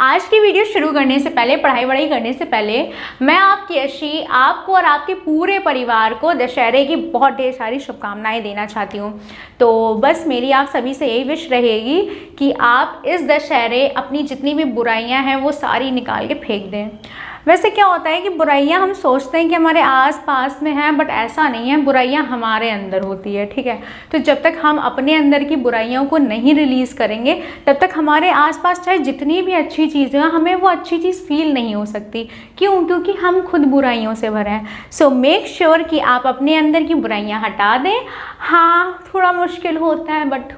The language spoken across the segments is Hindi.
आज की वीडियो शुरू करने से पहले, पढ़ाई वढ़ाई करने से पहले मैं आपकी यशी आपको और आपके पूरे परिवार को दशहरे की बहुत ढेर सारी शुभकामनाएं देना चाहती हूँ। तो बस मेरी आप सभी से यही विश रहेगी कि आप इस दशहरे अपनी जितनी भी बुराइयां हैं वो सारी निकाल के फेंक दें। वैसे क्या होता है कि बुराइयां हम सोचते हैं कि हमारे आस पास में हैं, बट ऐसा नहीं है, बुराइयां हमारे अंदर होती है। ठीक है, तो जब तक हम अपने अंदर की बुराइयों को नहीं रिलीज़ करेंगे तब तक हमारे आसपास चाहे जितनी भी अच्छी चीज़ें हैं हमें वो अच्छी चीज़ फील नहीं हो सकती। क्यों? क्योंकि हम खुद बुराइयों से भरे हैं। सो मेक श्योर कि आप अपने अंदर की बुराइयाँ हटा दें। हाँ, थोड़ा मुश्किल होता है बट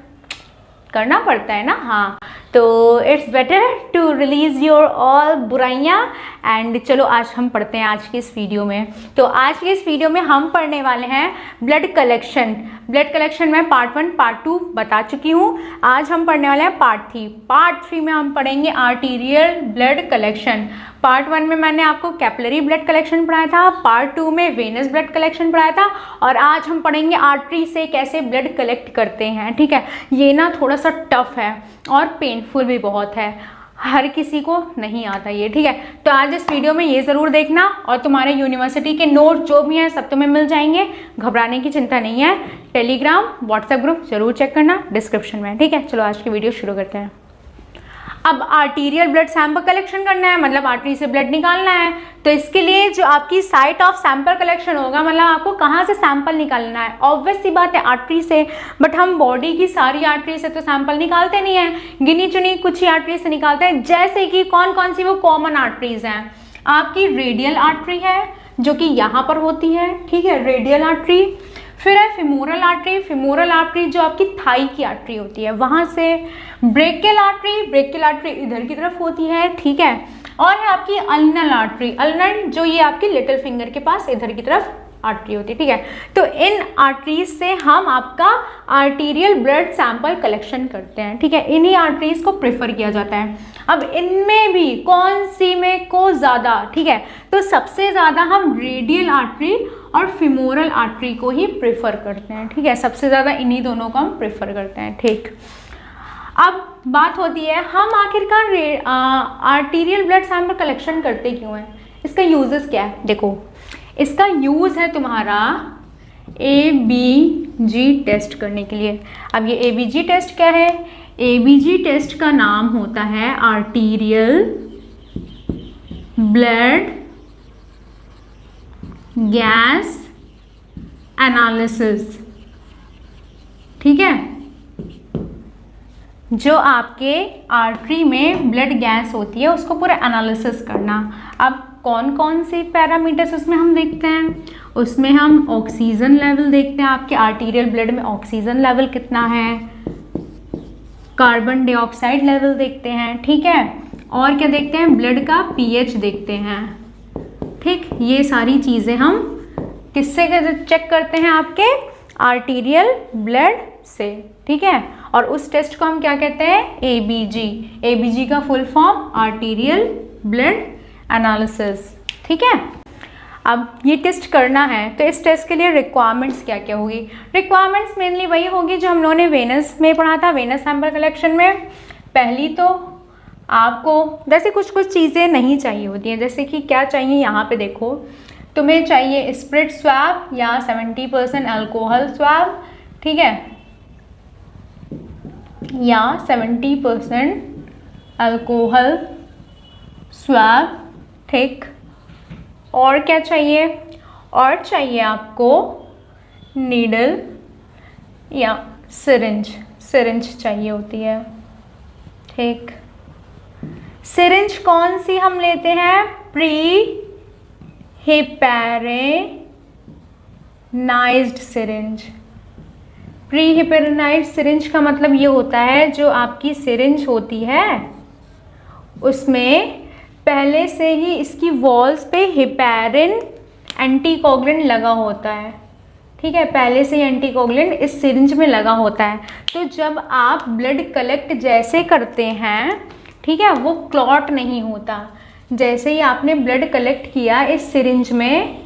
करना पड़ता है ना। हाँ, तो it's better to release your all बुराइयाँ। एंड चलो आज हम पढ़ते हैं आज की इस वीडियो में। तो आज की इस वीडियो में हम पढ़ने वाले हैं ब्लड कलेक्शन। ब्लड कलेक्शन में पार्ट 1 पार्ट 2 बता चुकी हूँ। आज हम पढ़ने वाले हैं पार्ट 3। पार्ट 3 में हम पढ़ेंगे आर्टीरियल ब्लड कलेक्शन। पार्ट 1 में मैंने आपको कैपिलरी ब्लड कलेक्शन पढ़ाया था, पार्ट 2 में वेनस ब्लड कलेक्शन पढ़ाया था, और आज हम पढ़ेंगे आर्टरी से कैसे ब्लड कलेक्ट करते हैं। ठीक है, ये ना थोड़ा सा टफ है और पेनफुल भी बहुत है, हर किसी को नहीं आता ये। ठीक है, तो आज इस वीडियो में ये ज़रूर देखना, और तुम्हारे यूनिवर्सिटी के नोट जो भी हैं सब तुम्हें मिल जाएंगे, घबराने की चिंता नहीं है। टेलीग्राम व्हाट्सएप ग्रुप जरूर चेक करना डिस्क्रिप्शन में। ठीक है, चलो आज की वीडियो शुरू करते हैं। अब आर्टीरियल ब्लड सैंपल कलेक्शन करना है, मतलब आर्टरी से ब्लड निकालना है। तो इसके लिए जो आपकी साइट ऑफ सैंपल कलेक्शन होगा, मतलब आपको कहाँ से सैंपल निकालना है, ऑब्वियस सी बात है आर्टरी से। बट हम बॉडी की सारी आर्टरी से तो सैंपल निकालते नहीं हैं, गिनी चुनी कुछ ही आर्टरी से निकालते हैं। जैसे कि कौन कौन सी वो कॉमन आर्टरीज हैं। आपकी रेडियल आर्टरी है जो कि यहाँ पर होती है, ठीक है, रेडियल आर्टरी। फिर है फिमोरल आर्टरी। फिमोरल आर्टरी जो आपकी थाई की आर्टरी होती है वहाँ से। ब्रेकियल आर्टरी, ब्रेकियल आर्टरी इधर की तरफ होती है, ठीक है। और है आपकी अल्नल आर्टरी, अल्नल जो ये आपकी लिटिल फिंगर के पास इधर की तरफ आर्टरी होती है, ठीक है। तो इन आर्टरीज से हम आपका आर्टीरियल ब्लड सैंपल कलेक्शन करते हैं, ठीक है। इन्हीं आर्टरीज को प्रेफर किया जाता है। अब इनमें भी कौन सी में को ज़्यादा, ठीक है, तो सबसे ज़्यादा हम रेडियल आर्टरी और फिमोरल आर्टरी को ही प्रेफर करते हैं, ठीक है। सबसे ज़्यादा इन्हीं दोनों को हम प्रेफर करते हैं, ठीक। अब बात होती है हम आखिरकार आर्टीरियल ब्लड सैंपल कलेक्शन करते क्यों हैं, इसका यूजेस क्या है। देखो, इसका यूज़ है तुम्हारा ABG टेस्ट करने के लिए। अब ये ABG टेस्ट क्या है? ABG टेस्ट का नाम होता है आर्टीरियल ब्लड गैस एनालिसिस, ठीक है। जो आपके आर्टरी में ब्लड गैस होती है उसको पूरा एनालिसिस करना। अब कौन कौन से पैरामीटर्स उसमें हम देखते हैं? उसमें हम ऑक्सीजन लेवल देखते हैं, आपके आर्टीरियल ब्लड में ऑक्सीजन लेवल कितना है, कार्बन डाइऑक्साइड लेवल देखते हैं, ठीक है। और क्या देखते हैं? ब्लड का pH देखते हैं, ठीक। ये सारी चीज़ें हम किससे चेक करते हैं? आपके आर्टीरियल ब्लड से, ठीक है। और उस टेस्ट को हम क्या कहते हैं? ABG। ABG का full form arterial blood analysis, ठीक है। अब ये टेस्ट करना है तो इस टेस्ट के लिए रिक्वायरमेंट्स क्या क्या होगी? रिक्वायरमेंट्स मेनली वही होगी जो हम लोगों ने वेनस में पढ़ा था, वेनस सैंपल कलेक्शन में। पहली तो आपको वैसे कुछ कुछ चीज़ें नहीं चाहिए होती हैं, जैसे कि क्या चाहिए यहाँ पे देखो, तुम्हें चाहिए स्प्रिट स्वैब या 70% अल्कोहल स्वैब, ठीक है, या 70% अल्कोहल स्वैब, ठीक। और क्या चाहिए? और चाहिए आपको नीडल या सिरिंज, सिरिंज चाहिए होती है, ठीक। सिरिंज कौन सी हम लेते हैं? Pre heparinized syringe. Pre heparinized syringe का मतलब ये होता है जो आपकी सिरिंज होती है उसमें पहले से ही इसकी वॉल्स पे हिपैरिन एंटीकोगुलेंट लगा होता है, ठीक है। पहले से ही एंटीकोगुलेंट इस सिरिंज में लगा होता है। तो जब आप ब्लड कलेक्ट जैसे करते हैं, ठीक है, वो क्लॉट नहीं होता। जैसे ही आपने ब्लड कलेक्ट किया इस सिरिंज में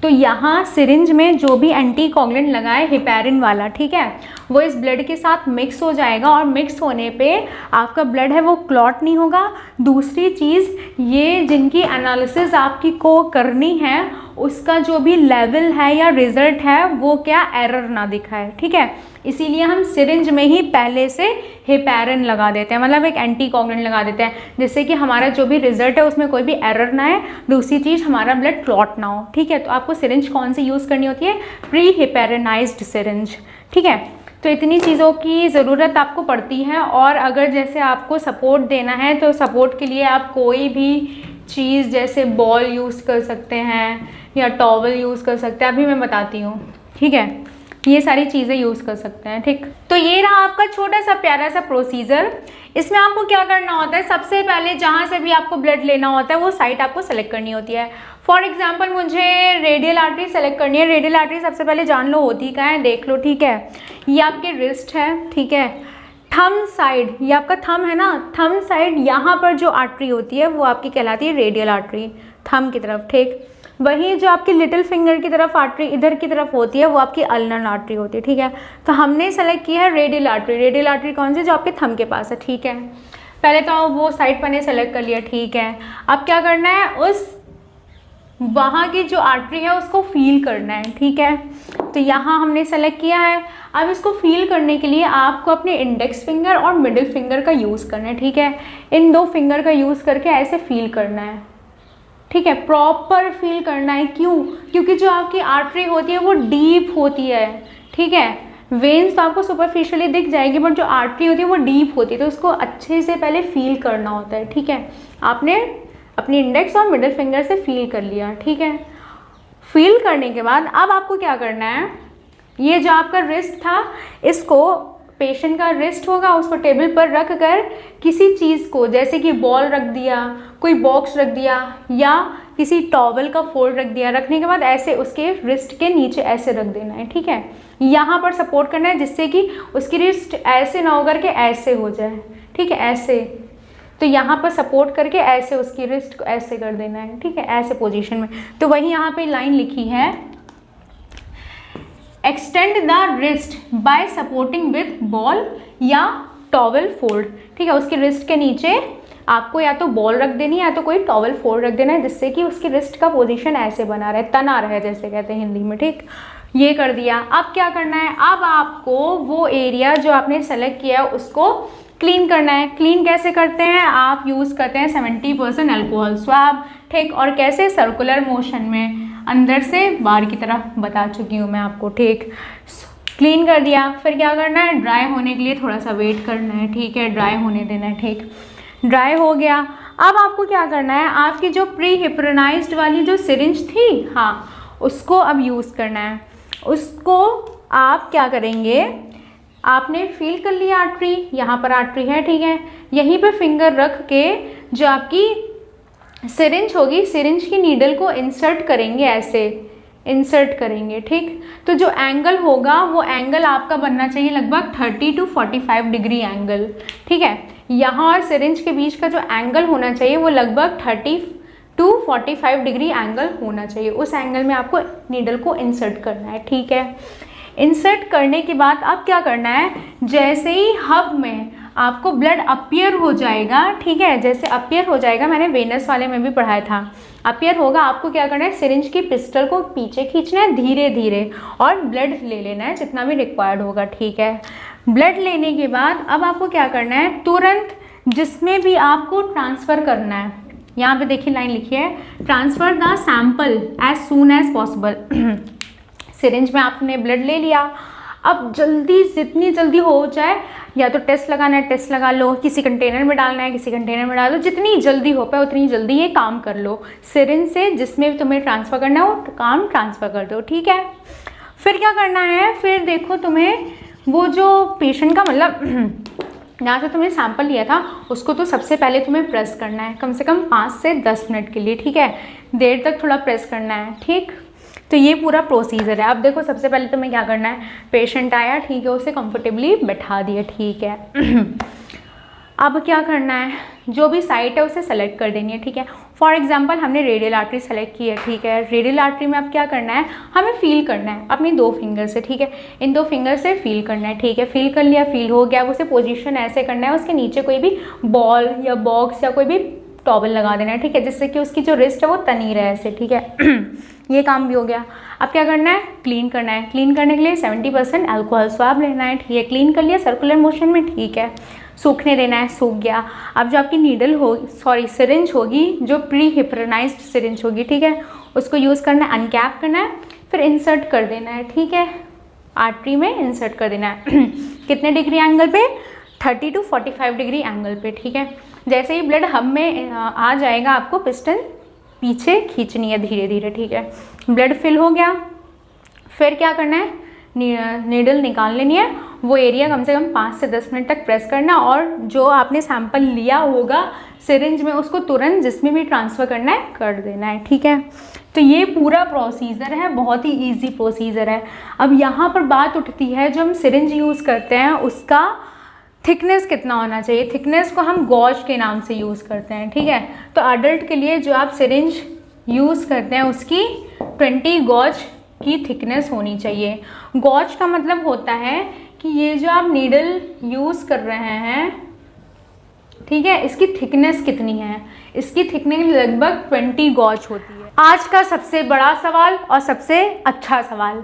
तो यहाँ सिरिंज में जो भी एंटीकोगुलेंट लगा है हेपेरिन वाला, ठीक है, वो इस ब्लड के साथ मिक्स हो जाएगा और मिक्स होने पे आपका ब्लड है वो क्लॉट नहीं होगा। दूसरी चीज़, ये जिनकी एनालिसिस आपकी को करनी है उसका जो भी लेवल है या रिजल्ट है वो क्या एरर ना दिखाए, ठीक है। इसीलिए हम सिरिंज में ही पहले से हेपेरिन लगा देते हैं, मतलब एक एंटीकोगुलेंट लगा देते हैं, जिससे कि हमारा जो भी रिजल्ट है उसमें कोई भी एरर ना आए। दूसरी चीज़, हमारा ब्लड क्लॉट ना हो, ठीक है। तो आपको सिरिंज कौन सी यूज़ करनी होती है? प्री हेपेरिनाइज्ड सिरिंज, ठीक है। तो इतनी चीज़ों की ज़रूरत आपको पड़ती है। और अगर जैसे आपको सपोर्ट देना है तो सपोर्ट के लिए आप कोई भी चीज़ जैसे बॉल यूज़ कर सकते हैं या टॉवल यूज़ कर सकते हैं, अभी मैं बताती हूँ, ठीक है। ये सारी चीज़ें यूज़ कर सकते हैं, ठीक। तो ये रहा आपका छोटा सा प्यारा सा प्रोसीजर। इसमें आपको क्या करना होता है, सबसे पहले जहाँ से भी आपको ब्लड लेना होता है वो साइट आपको सेलेक्ट करनी होती है। फॉर एग्जांपल मुझे रेडियल आर्टरी सेलेक्ट करनी है। रेडियल आर्टरी सबसे पहले जान लो होती क्या है, देख लो, ठीक है। ये आपके रिस्ट है, ठीक है। थंब साइड, ये आपका थंब है ना, थंब साइड यहाँ पर जो आर्टरी होती है वो आपकी कहलाती है रेडियल आर्टरी, थंब की तरफ, ठीक। वही जो आपकी लिटिल फिंगर की तरफ आर्टरी इधर की तरफ होती है वो आपकी अल्नर आर्टरी होती है, ठीक है। तो हमने सेलेक्ट किया है रेडियल आर्टरी। रेडियल आर्टरी कौन सी? जो आपके थंब के पास है, ठीक है। पहले तो वो साइड पर ने सेलेक्ट कर लिया, ठीक है। अब क्या करना है, उस वहाँ की जो आर्टरी है उसको फील करना है, ठीक है। तो यहाँ हमने सेलेक्ट किया है। अब इसको फील करने के लिए आपको अपने इंडेक्स फिंगर और मिडिल फिंगर का यूज़ करना है, ठीक है। इन दो फिंगर का यूज़ करके ऐसे फील करना है, ठीक है। प्रॉपर फील करना है, क्यों? क्योंकि जो आपकी आर्टरी होती है वो डीप होती है, ठीक है। वेन्स तो आपको सुपरफिशियली दिख जाएगी, बट जो आर्टरी होती है वो डीप होती है, तो उसको अच्छे से पहले फील करना होता है, ठीक है। आपने अपनी इंडेक्स और मिडिल फिंगर से फील कर लिया, ठीक है। फील करने के बाद अब आपको क्या करना है, ये जो आपका रिस्ट था, इसको पेशेंट का रिस्ट होगा उसको टेबल पर रख कर किसी चीज़ को, जैसे कि बॉल रख दिया, कोई बॉक्स रख दिया या किसी टॉवल का फोल्ड रख दिया, रखने के बाद ऐसे उसके रिस्ट के नीचे ऐसे रख देना है, ठीक है। यहाँ पर सपोर्ट करना है जिससे कि उसकी रिस्ट ऐसे ना होकर के ऐसे हो जाए, ठीक है, ऐसे। तो यहाँ पर सपोर्ट करके ऐसे उसकी रिस्ट को ऐसे कर देना है, ठीक है, ऐसे पोजीशन में। तो वही यहाँ पे लाइन लिखी है, extend the wrist bye supporting with ball या टॉवल फोल्ड, ठीक है। उसकी रिस्ट के नीचे आपको या तो बॉल रख देनी है या तो कोई टॉवल फोल्ड रख देना है, जिससे कि उसकी रिस्ट का पोजीशन ऐसे बना रहे, तना रहे, जैसे कहते हैं हिंदी में, ठीक। ये कर दिया। अब क्या करना है, अब आपको वो एरिया जो आपने सेलेक्ट किया है उसको क्लीन करना है। क्लीन कैसे करते हैं, आप यूज़ करते हैं 70% अल्कोहल स्वैब, ठीक। और कैसे? सर्कुलर मोशन में, अंदर से बाहर की तरफ, बता चुकी हूँ मैं आपको, ठीक। क्लीन कर दिया। फिर क्या करना है, ड्राई होने के लिए थोड़ा सा वेट करना है, ठीक है, ड्राई होने देना है, ठीक। ड्राई हो गया। अब आपको क्या करना है, आपकी जो प्री हेपेरिनाइज्ड वाली जो सिरिंज थी, हाँ, उसको अब यूज़ करना है। उसको आप क्या करेंगे, आपने फील कर लिया आर्टरी, यहाँ पर आर्टरी है, ठीक है। यहीं पे फिंगर रख के जो आपकी सिरिंज होगी, सिरिंज की नीडल को इंसर्ट करेंगे, ऐसे इंसर्ट करेंगे, ठीक। तो जो एंगल होगा वो एंगल आपका बनना चाहिए लगभग 30 to 45 डिग्री एंगल, ठीक है। यहाँ और सिरिंज के बीच का जो एंगल होना चाहिए वो लगभग 30 to 45 डिग्री एंगल होना चाहिए। उस एंगल में आपको नीडल को इंसर्ट करना है, ठीक है। इंसर्ट करने के बाद अब क्या करना है, जैसे ही हब में आपको ब्लड अपीयर हो जाएगा, ठीक है, जैसे अपीयर हो जाएगा, मैंने वेनस वाले में भी पढ़ाया था, अपीयर होगा, आपको क्या करना है, सिरिंज की पिस्टल को पीछे खींचना है धीरे धीरे और ब्लड ले लेना है जितना भी रिक्वायर्ड होगा, ठीक है। ब्लड लेने के बाद अब आपको क्या करना है, तुरंत जिसमें भी आपको ट्रांसफ़र करना है, यहाँ पे देखिए लाइन लिखी है, transfer the sample as soon as possible. Syringe में आपने ब्लड ले लिया, अब जल्दी, जितनी जल्दी हो जाए, या तो टेस्ट लगाना है टेस्ट लगा लो, किसी कंटेनर में डालना है किसी कंटेनर में डाल लो, जितनी जल्दी हो पाए उतनी जल्दी ये काम कर लो। सिरिंज से जिसमें भी तुम्हें ट्रांसफ़र करना है वो काम ट्रांसफ़र कर दो, ठीक है। फिर क्या करना है, फिर देखो तुम्हें वो जो पेशेंट का मतलब जहाँ से तुमने सैंपल लिया था उसको तो सबसे पहले तुम्हें प्रेस करना है, कम से कम 5 से 10 मिनट के लिए, ठीक है, देर तक थोड़ा प्रेस करना है, ठीक। तो ये पूरा प्रोसीजर है। अब देखो सबसे पहले तुम्हें क्या करना है, पेशेंट आया, ठीक है, उसे कंफर्टेबली बैठा दिया, ठीक है। अब क्या करना है, जो भी साइट है उसे सेलेक्ट कर देनी है, ठीक है। फॉर एग्जाम्पल हमने रेडियल आर्टरी सेलेक्ट की है, ठीक है। रेडियल आर्टरी में अब क्या करना है, हमें फील करना है अपनी 2 फिंगर से, ठीक है। इन 2 फिंगर से फील करना है, ठीक है। फील कर लिया, फील हो गया, उसे पोजीशन ऐसे करना है, उसके नीचे कोई भी बॉल या बॉक्स या कोई भी टॉवल लगा देना है, ठीक है, जिससे कि उसकी जो रिस्ट है वो तनी रहे ऐसे, ठीक है। ये काम भी हो गया। अब क्या करना है, क्लीन करना है। क्लीन करने के लिए 70% अल्कोहल स्वाब लेना है, ठीक है। क्लीन कर लिया सर्कुलर मोशन में, ठीक है। सूखने देना है, सूख गया। अब जो आपकी नीडल होगी, सिरिंज होगी, जो प्री हिप्रोनाइज्ड सिरिंज होगी, ठीक है, उसको यूज़ करना है, अनकैप करना है, फिर इंसर्ट कर देना है, ठीक है। आर्टरी में इंसर्ट कर देना है। कितने डिग्री एंगल पे, 30 to 45 डिग्री एंगल पे, ठीक है। जैसे ही ब्लड हब में आ जाएगा, आपको पिस्टन पीछे खींचनी है धीरे धीरे, ठीक है। ब्लड फिल हो गया, फिर क्या करना है, नीडल निकाल लेनी है। वो एरिया कम से कम 5 से 10 मिनट तक प्रेस करना, और जो आपने सैंपल लिया होगा सिरिंज में, उसको तुरंत जिसमें भी ट्रांसफ़र करना है कर देना है, ठीक है। तो ये पूरा प्रोसीजर है, बहुत ही इजी प्रोसीजर है। अब यहाँ पर बात उठती है, जो हम सिरिंज यूज़ करते हैं उसका थिकनेस कितना होना चाहिए। थिकनेस को हम गॉज के नाम से यूज़ करते हैं, ठीक है। तो अडल्ट के लिए जो आप सिरिंज यूज़ करते हैं उसकी 20 गॉज की थिकनेस होनी चाहिए। गॉज का मतलब होता है कि ये जो आप नीडल यूज़ कर रहे हैं, ठीक है, इसकी थिकनेस कितनी है। इसकी थिकनेस लगभग 20 गॉज होती है। आज का सबसे बड़ा सवाल और सबसे अच्छा सवाल,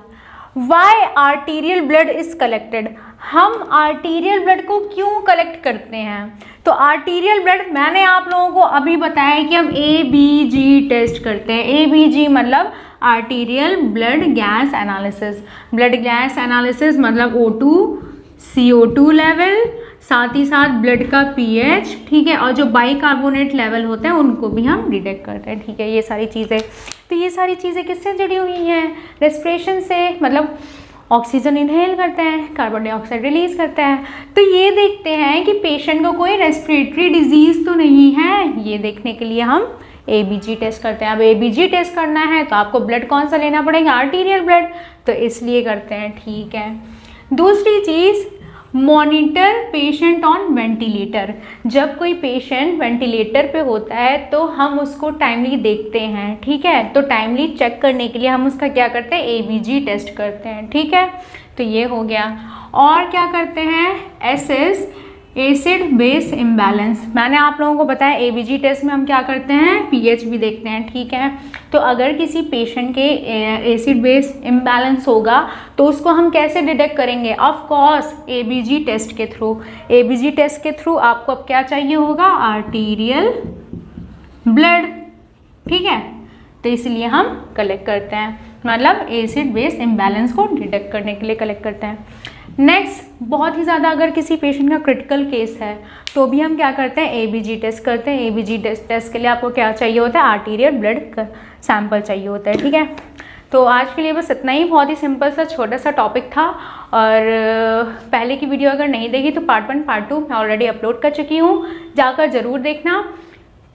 why arterial blood is collected. हम आर्टीरियल ब्लड को क्यों कलेक्ट करते हैं। तो आर्टीरियल ब्लड मैंने आप लोगों को अभी बताया कि हम ABG टेस्ट करते हैं। ABG मतलब arterial blood gas analysis. Blood gas analysis मतलब O2, CO2 लेवल, साथ ही साथ ब्लड का pH, ठीक है, और जो बाइकार्बोनेट लेवल होते हैं उनको भी हम डिटेक्ट करते हैं, ठीक है। ये सारी चीज़ें, तो ये सारी चीज़ें किससे जुड़ी हुई हैं, रेस्पिरेशन से, मतलब ऑक्सीजन इनहेल करते हैं, कार्बन डाइऑक्साइड रिलीज करते हैं। तो ये देखते हैं कि पेशेंट को कोई रेस्पिरेटरी डिजीज़ तो नहीं है, ये देखने के लिए हम ABG टेस्ट करते हैं। अब ABG टेस्ट करना है तो आपको ब्लड कौन सा लेना पड़ेगा, आर्टीरियल ब्लड, तो इसलिए करते हैं, ठीक है। दूसरी चीज़, मॉनिटर पेशेंट ऑन वेंटिलेटर। जब कोई पेशेंट वेंटिलेटर पे होता है तो हम उसको टाइमली देखते हैं, ठीक है। तो टाइमली चेक करने के लिए हम उसका क्या करते हैं, ABG टेस्ट करते हैं, ठीक है। तो ये हो गया। और क्या करते हैं, SS एसिड बेस इम्बैलेंस। मैंने आप लोगों को बताया ABG टेस्ट में हम क्या करते हैं, pH भी देखते हैं, ठीक है। तो अगर किसी पेशेंट के एसिड बेस इम्बैलेंस होगा तो उसको हम कैसे डिटेक्ट करेंगे, ऑफ कोर्स ABG टेस्ट के थ्रू। ABG टेस्ट के थ्रू आपको अब क्या चाहिए होगा, आर्टीरियल ब्लड, ठीक है। तो इसलिए हम कलेक्ट करते हैं, मतलब एसिड बेस इम्बैलेंस को डिटेक्ट करने के लिए कलेक्ट करते हैं। नेक्स्ट, बहुत ही ज़्यादा अगर किसी पेशेंट का क्रिटिकल केस है तो भी हम क्या करते हैं, ABG टेस्ट करते हैं। ABG टेस्ट के लिए आपको क्या चाहिए होता है, आर्टीरियल ब्लड सैंपल चाहिए होता है, ठीक है। तो आज के लिए बस इतना ही, बहुत ही सिंपल सा छोटा सा टॉपिक था। और पहले की वीडियो अगर नहीं देखी तो पार्ट 1 पार्ट 2 मैं ऑलरेडी अपलोड कर चुकी हूँ, जाकर ज़रूर देखना।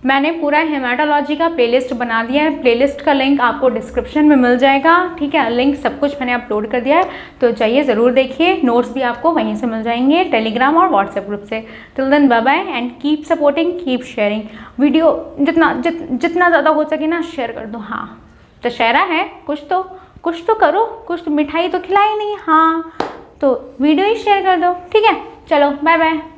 मैंने पूरा हेमाटोलॉजी का प्लेलिस्ट बना दिया है, प्लेलिस्ट का लिंक आपको डिस्क्रिप्शन में मिल जाएगा, ठीक है। लिंक सब कुछ मैंने अपलोड कर दिया है, तो चाहिए ज़रूर देखिए। नोट्स भी आपको वहीं से मिल जाएंगे, टेलीग्राम और व्हाट्सएप ग्रुप से। Till then bye bye and keep supporting, keep sharing. Video जितना ज़्यादा हो सके ना शेयर कर दो। हाँ, दशहरा है, कुछ तो करो, कुछ तो मिठाई तो खिलाई नहीं, हाँ, तो वीडियो ही शेयर कर दो, ठीक है। चलो बाय बाय।